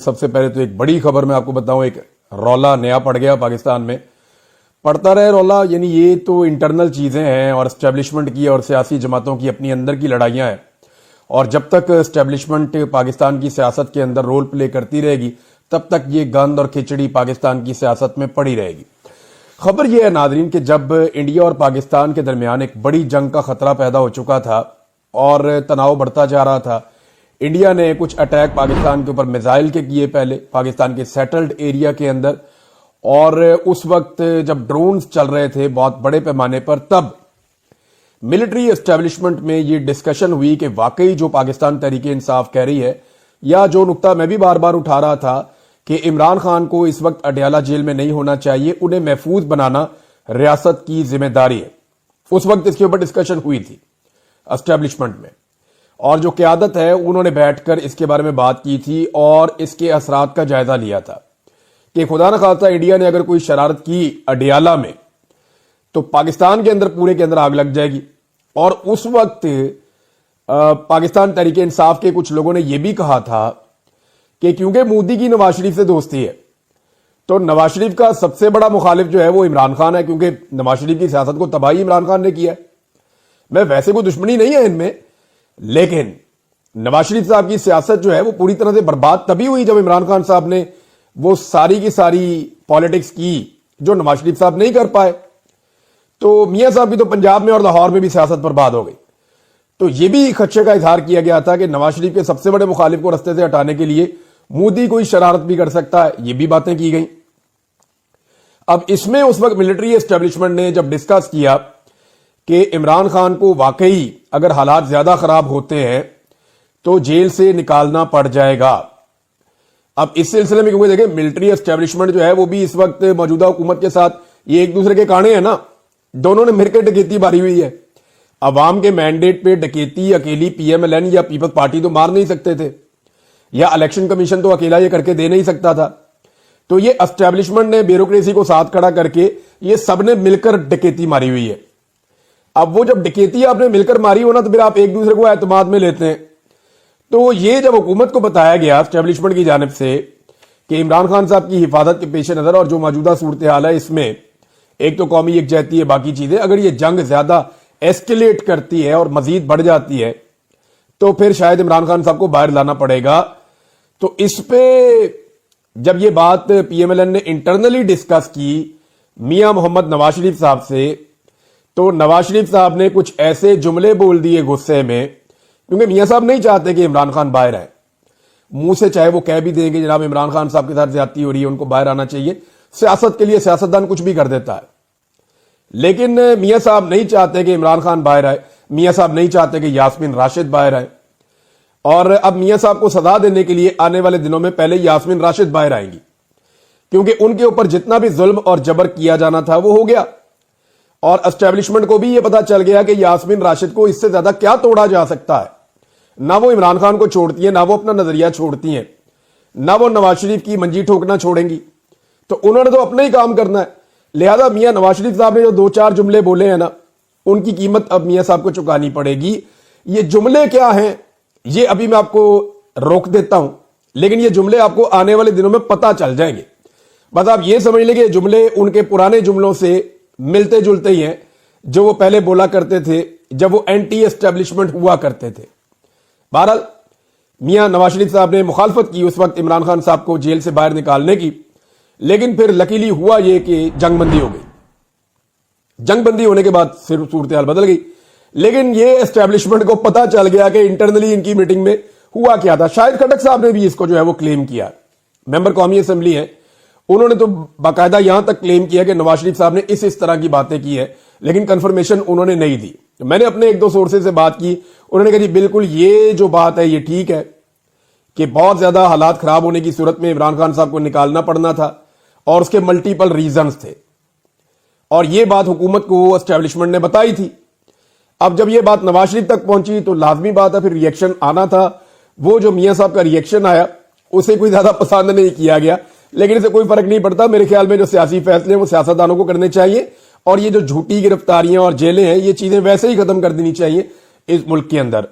سب سے پہلے تو ایک بڑی خبر میں آپ کو بتاؤں، ایک رولا نیا پڑ گیا پاکستان میں، پڑتا رہے رولا، یعنی یہ تو انٹرنل چیزیں ہیں اور اسٹیبلشمنٹ کی اور سیاسی جماعتوں کی اپنی اندر کی لڑائیاں ہیں، اور جب تک اسٹیبلشمنٹ پاکستان کی سیاست کے اندر رول پلے کرتی رہے گی تب تک یہ گند اور کھچڑی پاکستان کی سیاست میں پڑی رہے گی۔ خبر یہ ہے ناظرین کہ جب انڈیا اور پاکستان کے درمیان ایک بڑی جنگ کا خطرہ پیدا ہو چکا تھا اور تناؤ بڑھتا جا رہا تھا، انڈیا نے کچھ اٹیک پاکستان کے اوپر میزائل کے کیے، پہلے پاکستان کے سیٹلڈ ایریا کے اندر، اور اس وقت جب ڈرونز چل رہے تھے بہت بڑے پیمانے پر، تب ملٹری اسٹیبلشمنٹ میں یہ ڈسکشن ہوئی کہ واقعی جو پاکستان تحریک انصاف کہہ رہی ہے، یا جو نقطہ میں بھی بار بار اٹھا رہا تھا کہ عمران خان کو اس وقت اڈیالہ جیل میں نہیں ہونا چاہیے، انہیں محفوظ بنانا ریاست کی ذمہ داری ہے، اس وقت اس کے اوپر ڈسکشن ہوئی تھی اسٹیبلشمنٹ میں، اور جو قیادت ہے انہوں نے بیٹھ کر اس کے بارے میں بات کی تھی اور اس کے اثرات کا جائزہ لیا تھا کہ خدا نخواستہ انڈیا نے اگر کوئی شرارت کی اڈیالہ میں تو پاکستان کے اندر پورے کے اندر آگ لگ جائے گی۔ اور اس وقت پاکستان تحریک انصاف کے کچھ لوگوں نے یہ بھی کہا تھا کہ کیونکہ مودی کی نواز شریف سے دوستی ہے تو نواز شریف کا سب سے بڑا مخالف جو ہے وہ عمران خان ہے، کیونکہ نواز شریف کی سیاست کو تباہی عمران خان نے کیا ہے۔ میں ویسے کوئی دشمنی نہیں ہے ان میں، لیکن نواز شریف صاحب کی سیاست جو ہے وہ پوری طرح سے برباد تبھی ہوئی جب عمران خان صاحب نے وہ ساری کی ساری پالیٹکس کی جو نواز شریف صاحب نہیں کر پائے۔ تو میاں صاحب کی تو پنجاب میں اور لاہور میں بھی سیاست برباد ہو گئی۔ تو یہ بھی خدشے کا اظہار کیا گیا تھا کہ نواز شریف کے سب سے بڑے مخالف کو رستے سے ہٹانے کے لیے مودی کوئی شرارت بھی کر سکتا ہے، یہ بھی باتیں کی گئیں۔ اب اس میں اس وقت ملٹری اسٹیبلشمنٹ نے جب ڈسکس کیا کہ عمران خان کو واقعی اگر حالات زیادہ خراب ہوتے ہیں تو جیل سے نکالنا پڑ جائے گا۔ اب اس سلسلے میں کیونکہ دیکھیں ملٹری اسٹیبلشمنٹ جو ہے وہ بھی اس وقت موجودہ حکومت کے ساتھ یہ ایک دوسرے کے کانے ہیں نا، دونوں نے مل کے ڈکیتی ماری ہوئی ہے۔ عوام کے مینڈیٹ پہ ڈکیتی اکیلی پی ایم ایل این یا پیپلز پارٹی تو مار نہیں سکتے تھے، یا الیکشن کمیشن تو اکیلا یہ کر کے دے نہیں سکتا تھا۔ تو یہ اسٹیبلشمنٹ نے بیوروکریسی کو ساتھ کھڑا کر کے یہ سب نے مل کر ڈکیتی ماری ہوئی ہے۔ اب وہ جب ڈکیتی آپ نے مل کر ماری ہو نا تو پھر آپ ایک دوسرے کو اعتماد میں لیتے ہیں۔ تو یہ جب حکومت کو بتایا گیا اسٹیبلشمنٹ کی جانب سے کہ عمران خان صاحب کی حفاظت کے پیش نظر اور جو موجودہ صورتحال ہے اس میں ایک تو قومی یکجہتی ہے، باقی چیزیں، اگر یہ جنگ زیادہ ایسکیلیٹ کرتی ہے اور مزید بڑھ جاتی ہے تو پھر شاید عمران خان صاحب کو باہر لانا پڑے گا۔ تو اس پہ جب یہ بات پی ایم ایل این نے انٹرنلی ڈسکس کی میاں محمد نواز شریف صاحب سے، تو نواز شریف صاحب نے کچھ ایسے جملے بول دیے غصے میں، کیونکہ میاں صاحب نہیں چاہتے کہ عمران خان باہر آئے، منہ سے چاہے وہ کہہ بھی دیں گے جناب عمران خان صاحب کے ساتھ زیادتی ہو رہی ہے، ان کو باہر آنا چاہیے، سیاست کے لیے سیاستدان کچھ بھی کر دیتا ہے، لیکن میاں صاحب نہیں چاہتے کہ عمران خان باہر آئے، میاں صاحب نہیں چاہتے کہ یاسمین راشد باہر آئے، اور اب میاں صاحب کو سزا دینے کے لیے آنے والے دنوں میں پہلے یاسمین راشد باہر آئیں گی، کیونکہ ان کے اوپر جتنا بھی ظلم اور جبر کیا جانا تھا وہ ہو گیا، اور اسٹیبلشمنٹ کو بھی یہ پتا چل گیا کہ یاسمین راشد کو اس سے زیادہ کیا توڑا جا سکتا ہے۔ نہ وہ عمران خان کو چھوڑتی ہیں، نہ وہ اپنا نظریہ چھوڑتی ہیں، نہ وہ نواز شریف کی منجی ٹھوکنا چھوڑیں گی، تو انہوں نے تو اپنا ہی کام کرنا ہے۔ لہذا میاں نواز شریف صاحب نے جو دو چار جملے بولے ہیں نا، ان کی قیمت اب میاں صاحب کو چکانی پڑے گی۔ یہ جملے کیا ہیں یہ ابھی میں آپ کو روک دیتا ہوں، لیکن یہ جملے آپ کو آنے والے دنوں میں پتہ چل جائیں گے۔ بس آپ یہ سمجھ لیں کہ جملے ان کے پرانے جملوں سے ملتے جلتے ہی ہیں جو وہ پہلے بولا کرتے تھے جب وہ اینٹی اسٹیبلشمنٹ ہوا کرتے تھے۔ بہرحال میاں نواز شریف صاحب نے مخالفت کی اس وقت عمران خان صاحب کو جیل سے باہر نکالنے کی، لیکن پھر لکیلی ہوا یہ کہ جنگ بندی ہو گئی۔ جنگ بندی ہونے کے بعد پھر صورتحال بدل گئی، لیکن یہ اسٹیبلشمنٹ کو پتا چل گیا کہ انٹرنلی ان کی میٹنگ میں ہوا کیا تھا۔ شاہد خٹک صاحب نے بھی اس کو جو ہے وہ کلیم کیا، ممبر قومی اسمبلی ہیں، انہوں نے تو باقاعدہ یہاں تک کلیم کیا کہ نواز شریف صاحب نے اس طرح کی باتیں کی ہے، لیکن کنفرمیشن انہوں نے نہیں دی۔ میں نے اپنے ایک دو سورسز سے بات کی، انہوں نے کہا جی بالکل یہ جو بات ہے یہ ٹھیک ہے کہ بہت زیادہ حالات خراب ہونے کی صورت میں عمران خان صاحب کو نکالنا پڑنا تھا اور اس کے ملٹیپل ریزنز تھے، اور یہ بات حکومت کو اسٹیبلشمنٹ نے بتائی تھی۔ اب جب یہ بات نواز شریف تک پہنچی تو لازمی بات ہے پھر ریئیکشن آنا تھا۔ وہ جو میاں صاحب کا ریئیکشن آیا اسے کوئی زیادہ پسند نہیں کیا گیا، لیکن اسے کوئی فرق نہیں پڑتا۔ میرے خیال میں جو سیاسی فیصلے ہیں وہ سیاستدانوں کو کرنے چاہیے، اور یہ جو جھوٹی گرفتاریاں اور جیلیں ہیں یہ چیزیں ویسے ہی ختم کر دینی چاہیے اس ملک کے اندر۔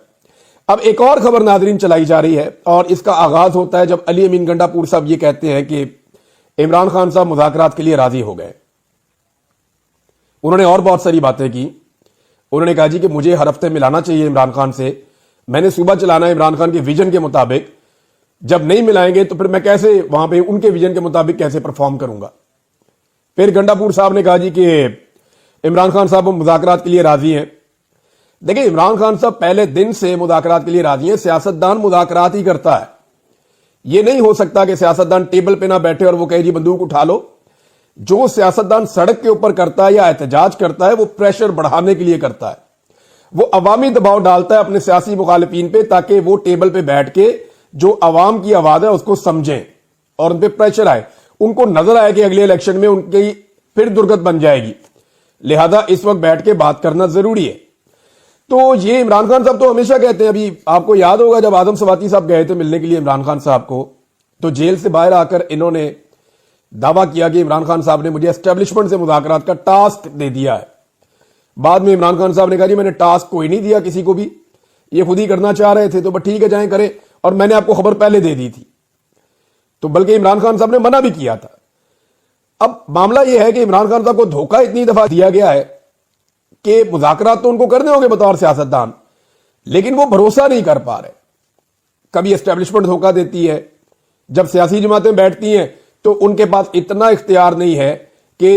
اب ایک اور خبر ناظرین چلائی جا رہی ہے اور اس کا آغاز ہوتا ہے جب علی امین گنڈا پور صاحب یہ کہتے ہیں کہ عمران خان صاحب مذاکرات کے لیے راضی ہو گئے. انہوں نے اور بہت ساری باتیں کی. انہوں نے کہا جی کہ مجھے ہر ہفتے ملانا چاہیے عمران خان سے, میں نے صوبہ چلانا ہے عمران خان کے ویژن کے مطابق, جب نہیں ملائیں گے تو پھر میں کیسے وہاں پہ ان کے ویژن کے مطابق کیسے پرفارم کروں گا. پھر گنڈا پور صاحب نے کہا جی کہ عمران خان صاحب مذاکرات کے لیے راضی ہیں. دیکھیں عمران خان صاحب پہلے دن سے مذاکرات کے لیے راضی ہیں. سیاستدان مذاکرات ہی کرتا ہے. یہ نہیں ہو سکتا کہ سیاستدان ٹیبل پہ نہ بیٹھے اور وہ کہے جی بندوق اٹھا لو. جو سیاستدان سڑک کے اوپر کرتا ہے یا احتجاج کرتا ہے وہ پریشر بڑھانے کے لیے کرتا ہے, وہ عوامی دباؤ ڈالتا ہے اپنے سیاسی مخالفین پہ تاکہ وہ ٹیبل پہ بیٹھ کے جو عوام کی آواز ہے اس کو سمجھیں اور ان پہ پریشر آئے, ان کو نظر آئے کہ اگلے الیکشن میں ان کی پھر درگت بن جائے گی, لہذا اس وقت بیٹھ کے بات کرنا ضروری ہے. تو یہ عمران خان صاحب تو ہمیشہ کہتے ہیں, ابھی آپ کو یاد ہوگا جب اعظم سواتی صاحب گئے تھے ملنے کے لیے عمران خان صاحب کو, تو جیل سے باہر آ کر انہوں نے دعویٰ کیا کہ عمران خان صاحب نے مجھے اسٹیبلشمنٹ سے مذاکرات کا ٹاسک دے دیا ہے. بعد میں عمران خان صاحب نے کہا جی میں نے ٹاسک کوئی نہیں دیا کسی کو بھی, یہ خود ہی کرنا چاہ رہے تھے تو بس ٹھیک ہے جائیں کریں, اور میں نے آپ کو خبر پہلے دے دی تھی. تو بلکہ عمران خان صاحب نے منع بھی کیا تھا. اب معاملہ یہ ہے کہ عمران خان صاحب کو دھوکہ اتنی دفعہ دیا گیا ہے کہ مذاکرات تو ان کو کرنے ہوں گے بطور سیاستدان, لیکن وہ بھروسہ نہیں کر پا رہے. کبھی اسٹیبلشمنٹ دھوکہ دیتی ہے, جب سیاسی جماعتیں بیٹھتی ہیں تو ان کے پاس اتنا اختیار نہیں ہے کہ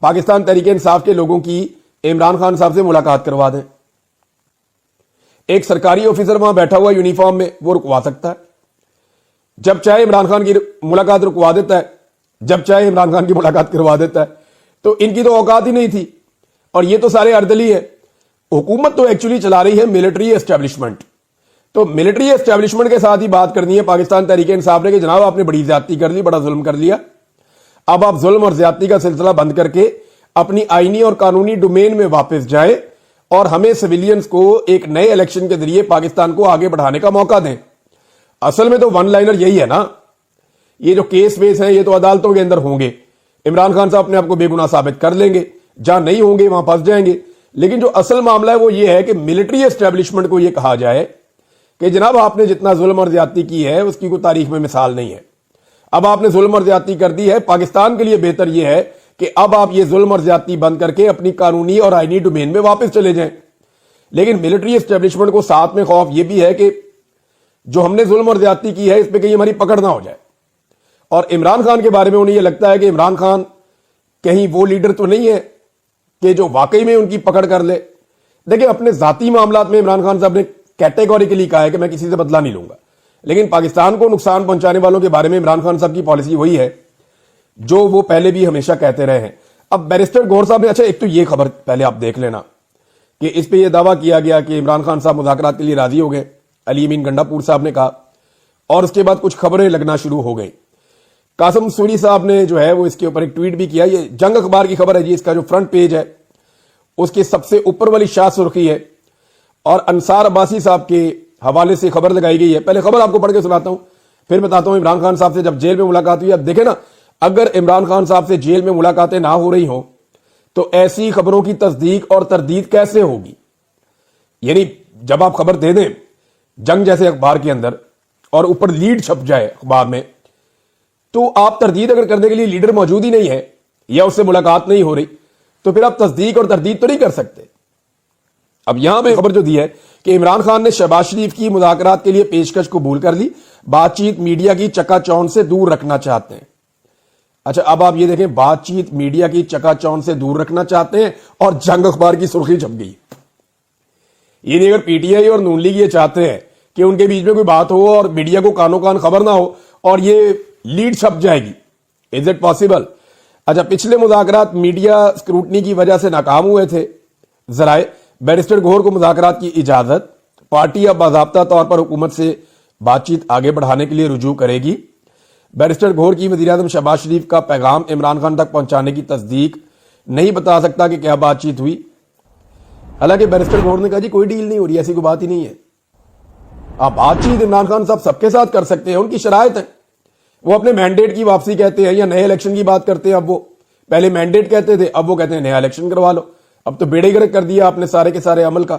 پاکستان تحریک انصاف کے لوگوں کی عمران خان صاحب سے ملاقات کروا دیں. ایک سرکاری آفیسر وہاں بیٹھا ہوا یونیفارم میں, وہ رکوا سکتا ہے, جب چاہے عمران خان کی ملاقات رکوا دیتا ہے, جب چاہے عمران خان کی ملاقات کروا دیتا ہے. تو ان کی تو اوقات ہی نہیں تھی, اور یہ تو سارے اردلی ہے. حکومت تو ایکچولی چلا رہی ہے ملٹری اسٹیبلشمنٹ, تو ملٹری اسٹیبلشمنٹ کے ساتھ ہی بات کرنی ہے پاکستان تحریک انصاف نے کہ جناب آپ نے بڑی زیادتی کر لی, بڑا ظلم کر لیا, اب آپ ظلم اور زیادتی کا سلسلہ بند کر کے اپنی آئینی اور قانونی ڈومین میں واپس جائیں اور ہمیں سویلینز کو ایک نئے الیکشن کے ذریعے پاکستان کو آگے بڑھانے کا موقع دیں. اصل میں تو ون لائنر یہی ہے نا, یہ جو کیس ویس ہیں یہ تو عدالتوں کے اندر ہوں گے, عمران خان صاحب اپنے آپ کو بے گناہ ثابت کر لیں گے, جہاں نہیں ہوں گے وہاں پھنس جائیں گے. لیکن جو اصل معاملہ ہے وہ یہ ہے کہ ملٹری اسٹیبلشمنٹ کو یہ کہا جائے کہ جناب آپ نے جتنا ظلم اور زیادتی کی ہے اس کی کوئی تاریخ میں مثال نہیں ہے. اب آپ نے ظلم اور زیادتی کر دی ہے, پاکستان کے لیے بہتر یہ ہے کہ اب آپ یہ ظلم اور زیادتی بند کر کے اپنی قانونی اور آئینی ڈومین میں واپس چلے جائیں. لیکن ملٹری اسٹیبلشمنٹ کو ساتھ میں خوف یہ بھی ہے کہ جو ہم نے ظلم اور زیادتی کی ہے اس پہ کہیں ہماری پکڑ نہ ہو جائے. اور عمران خان کے بارے میں انہیں یہ لگتا ہے کہ عمران خان کہیں وہ لیڈر تو نہیں ہے کہ جو واقعی میں ان کی پکڑ کر لے. دیکھیں اپنے ذاتی معاملات میں عمران خان صاحب نے کیٹیگوریکلی کہا ہے کہ میں کسی سے بدلہ نہیں لوں گا, لیکن پاکستان کو نقصان پہنچانے والوں کے بارے میں عمران خان صاحب کی پالیسی وہی ہے جو وہ پہلے بھی ہمیشہ کہتے رہے ہیں. اب بیرسٹر گور صاحب نے, اچھا ایک تو یہ خبر پہلے آپ دیکھ لینا کہ اس پہ یہ دعویٰ کیا گیا کہ عمران خان صاحب مذاکرات کے لیے راضی ہو گئے, علی امین گنڈا پور صاحب نے کہا, اور اس کے بعد کچھ خبریں لگنا شروع ہو گئی. قاسم سوری صاحب نے جو ہے وہ اس کے اوپر ایک ٹویٹ بھی کیا. یہ جنگ اخبار کی خبر ہے جی, اس کا جو فرنٹ پیج ہے اس کے سب سے اوپر والی شاہ سرخی ہے اور انصار عباسی صاحب کے حوالے سے خبر لگائی گئی ہے. پہلے خبر آپ کو پڑھ کے سناتا ہوں, پھر بتاتا ہوں عمران خان صاحب سے جب جیل میں ملاقات ہوئی. اب دیکھیں نا, اگر عمران خان صاحب سے جیل میں ملاقاتیں نہ ہو رہی ہوں تو ایسی خبروں کی تصدیق اور تردید کیسے ہوگی. یعنی جب آپ خبر دے دیں جنگ جیسے اخبار کے اندر اور اوپر لیڈ چھپ جائے اخبار میں, تو آپ تردید اگر کرنے کے لیے لیڈر موجود ہی نہیں ہے یا اس سے ملاقات نہیں ہو رہی تو پھر آپ تصدیق اور تردید تو نہیں کر سکتے. اب یہاں پہ خبر جو دی ہے کہ عمران خان نے شہباز شریف کی مذاکرات کے لیے پیشکش قبول کر لی, بات چیت میڈیا کی چکا چوند سے دور رکھنا چاہتے ہیں. اچھا اب آپ یہ دیکھیں, بات چیت میڈیا کی چکا چوند سے دور رکھنا چاہتے ہیں اور جنگ اخبار کی سرخی چھپ گئی. یعنی اگر پی ٹی آئی اور نون لیگ یہ چاہتے ہیں کہ ان کے بیچ میں کوئی بات ہو اور میڈیا کو کانوں کان خبر نہ ہو اور یہ لیڈ چھپ جائے گی, از اٹ پاسبل؟ اچھا پچھلے مذاکرات میڈیا اسکروٹنی کی وجہ سے ناکام ہوئے تھے ذرائع. بیرسٹر گوہر کو مذاکرات کی اجازت, پارٹی اب باضابطہ طور پر حکومت سے بات چیت آگے بڑھانے کے لیے رجوع کرے گی. بیرسٹر گوہر کی وزیراعظم شہباز شریف کا پیغام عمران خان تک پہنچانے کی تصدیق نہیں بتا سکتا کہ کیا بات چیت ہوئی. حالانکہ بیرسٹر گوہر نے کہا جی کوئی ڈیل نہیں ہو رہی, ایسی کوئی بات ہی نہیں ہے. آپ بات چیت عمران خان صاحب سب کے ساتھ کر سکتے ہیں, ان کی شرائط ہے. وہ اپنے مینڈیٹ کی واپسی کہتے ہیں یا نئے الیکشن کی بات کرتے ہیں. اب وہ پہلے مینڈیٹ کہتے تھے, اب وہ کہتے ہیں نیا الیکشن کروا لو. اب تو بیڑے گرک کر دیا آپ نے سارے کے سارے عمل کا.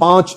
5